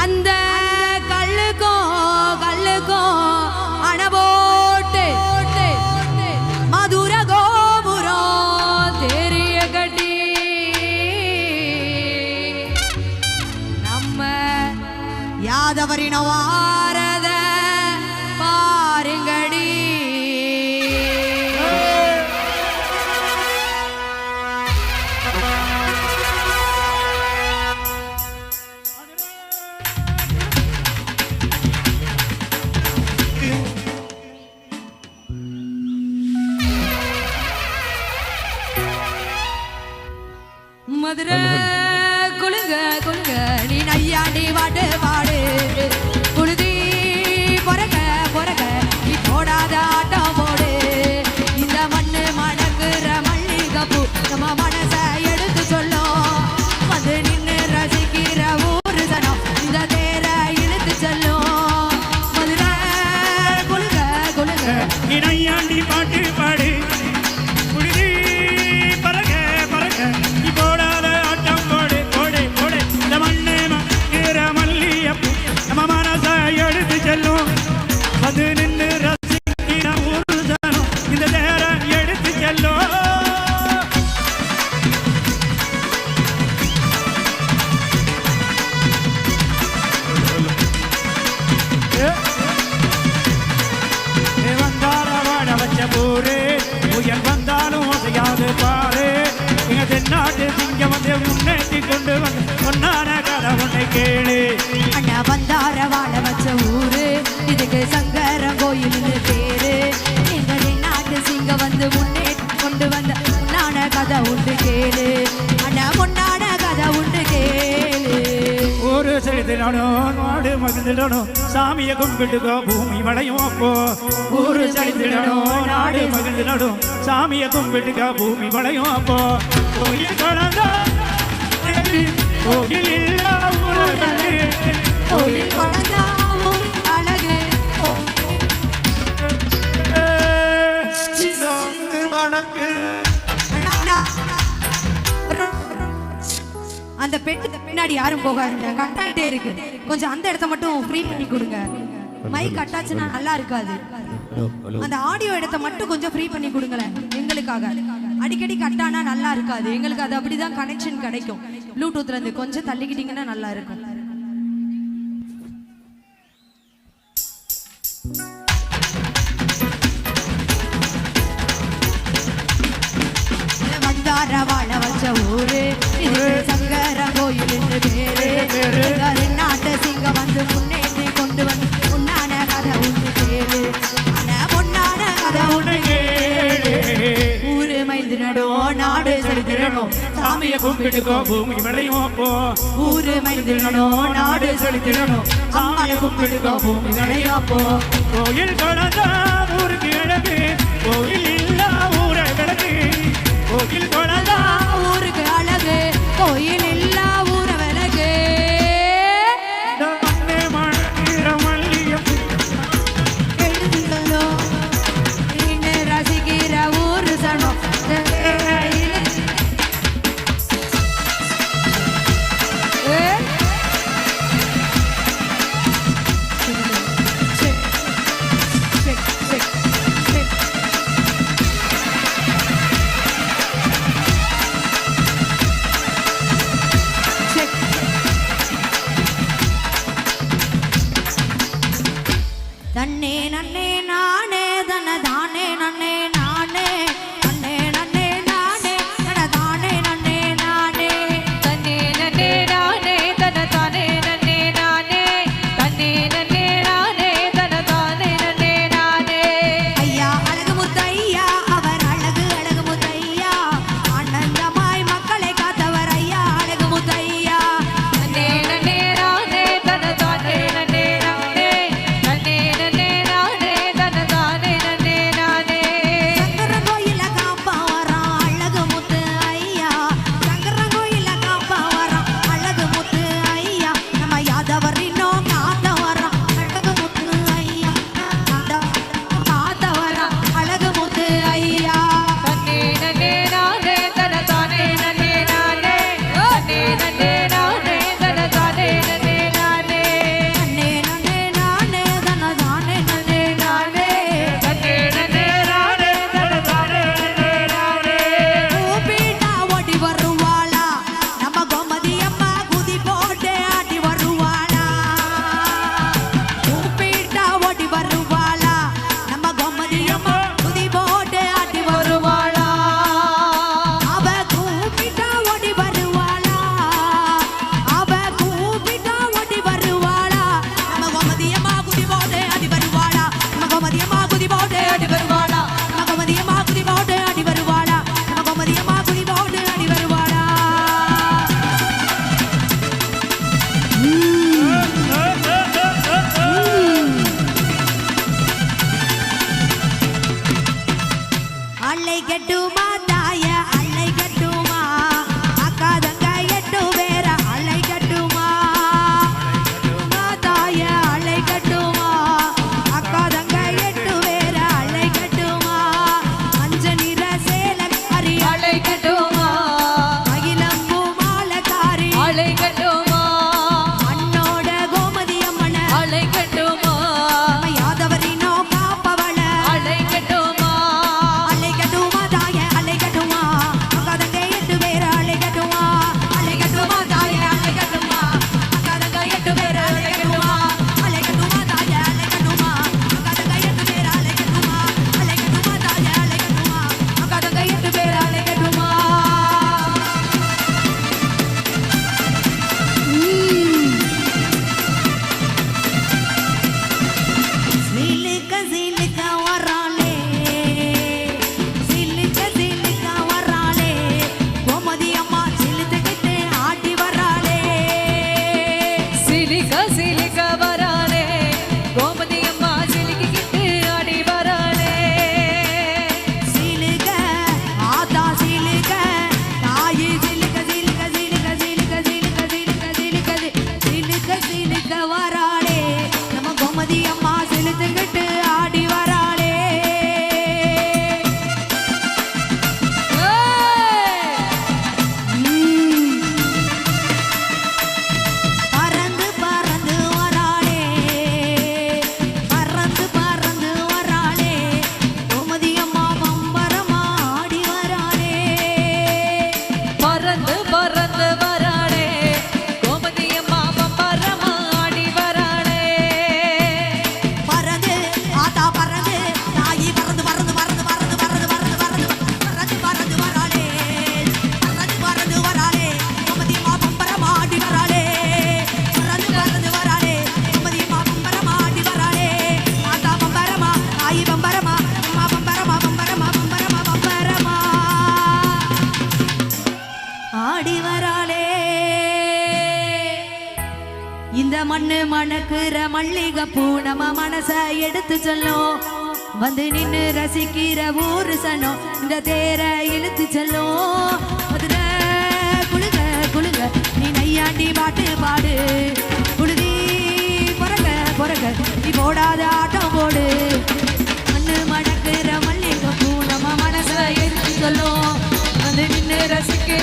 அந்த கல்லுக்கும் அணபோட்டு மதுர கோபுரம் தெரிய கட்டி நம்ம யாதவரின வாரத பாருங்கடி. மதுரை குலுங்க குலுங்க நீ நையாண்டி வாடு வாடு குழுதி பொறக பொறக நீ போடாத ஆட்டம் போடு. இந்த மண்ணு மணக்குற மல்லிகப்பூ நம்ம மனச எடுத்து சொல்லும். வந்து நின்று ரசிக்கிற ஊரு சனம் இந்த தேர இழுத்து சொல்லும். மதுரை குலுங்க குலுங்க நீ நையாண்டி பாட்டு பாடு குழுதி பறக பறக நீ போடாத ஆட்டம் போடு போடு போடு. இந்த மண்ணே மக்கிற மல்லியப்பூ நம்ம மனச எடுத்து செல்லும். வந்து நின்று ரசிக்கிற ஊரு சனம் இந்த தேர எடுத்து செல்லும். வந்தார வாழ வச்ச போரு புயல் வந்தாலும் செய்யாது பாரு. எங்க தென்னாட்டு சிங்கம் வந்து முன்னேற்றி கொண்டு வந்து பொன்னான கதை ஒன்றை கேளு. அண்ணா வந்தார வாழ வச்ச ஊரு இதுக்கு சங்கரன் கோயில்னு பேரு. எங்க நாட்டு சிங்க வந்து முன்னேற்றி கொண்டு வந்த பொன்னான கதை உண்டு கேளு. அண்ணா பொன்னான கதை உண்டு கேளு. ஒரு செலுத்திடணும் நாடு மகிழ்ந்திடணும் சாமியை கும்பிட்டுக்கோ பூமி வளையும் அப்போ. ஊரு செலுத்திடணும் நாடு மகிழ்ந்திடணும் சாமியை கும்பிட்டுக்கோ பூமி வளையும் அப்போ. கோயில் குழந்தா கோயில் இல்லா ஊரே கோயில் குழந்தா ஊர் அழகு. மணக்கு அண்ணா, அந்த பெட்டுக்கு பின்னாடி யாரும் போகாதுங்க, கட்டாயிட்டே இருக்கு. கொஞ்சம் அந்த இடத்த மட்டும் ஃப்ரீ பண்ணி கொடுங்க. மைக் அட்டாச்சுன்னா நல்லா இருக்காது. அந்த ஆடியோ இடத்த மட்டும் கொஞ்சம் ஃப்ரீ பண்ணி கொடுங்களேன் எங்களுக்காக. அடிக்கடி கட்டானா நல்லா இருக்காது எங்களுக்கு. அது அப்படிதான் கனெக்ஷன் கிடைக்கும். ப்ளூடூத்ல இருந்து கொஞ்சம் தள்ளிக்கிட்டீங்கன்னா நல்லா இருக்கும். வந்தார வாழ வச்ச ஊரு இது சங்கர கோயில் பேரு. நாட்டு சிங்க வந்து முன்னேற்றி கொண்டு வந்து பொன்னான கதை உண்டு கேளு. பொன்னான கதை உண்டு கேளு. ஊரு மைந்திரனும் நாடு செலுத்திடணும் சாமியை கும்பிட்டுக்கோ பூமி விளையும் அப்போ. ஊரு மைந்திரனும் நாடு செலுத்திடணும் சாமியை கும்பிட்டுக்கோ பூமி விளையும் அப்போ. கோயில் குழந்தா ஊருக்கு அழகு கோயில் இல்லா ஊரை விளக்கு. கோயில் குழந்தா ஊருக்கு அழகு கோயில் இல்லா ஊர விலகு. மண்ணே மணக்கிற மல்லியப்பூ எழுதுங்களோ நின்னு ரசிக்கிற ஊரு சனம் ஆடி வராளே இந்த மண்ணு மணக்குற மல்லிகைப்பூ நம்ம மனச எடுத்து செல்லும் வந்து நின்னு ரசிக்கிற ஊரு சனம் இந்த தேர இழுத்து செல்லும் மதுரை குளுக குளுக நீ நையாண்டி பாட்டு பாடு குளுதி பொறக பொறக நீ போடாத ஆட்டம் போடு மண்ணு மணக்குற மல்லிகைப்பூ நம்ம மனச எடுத்து சொல்லும் வந்து நின்னு ரசிக்கிற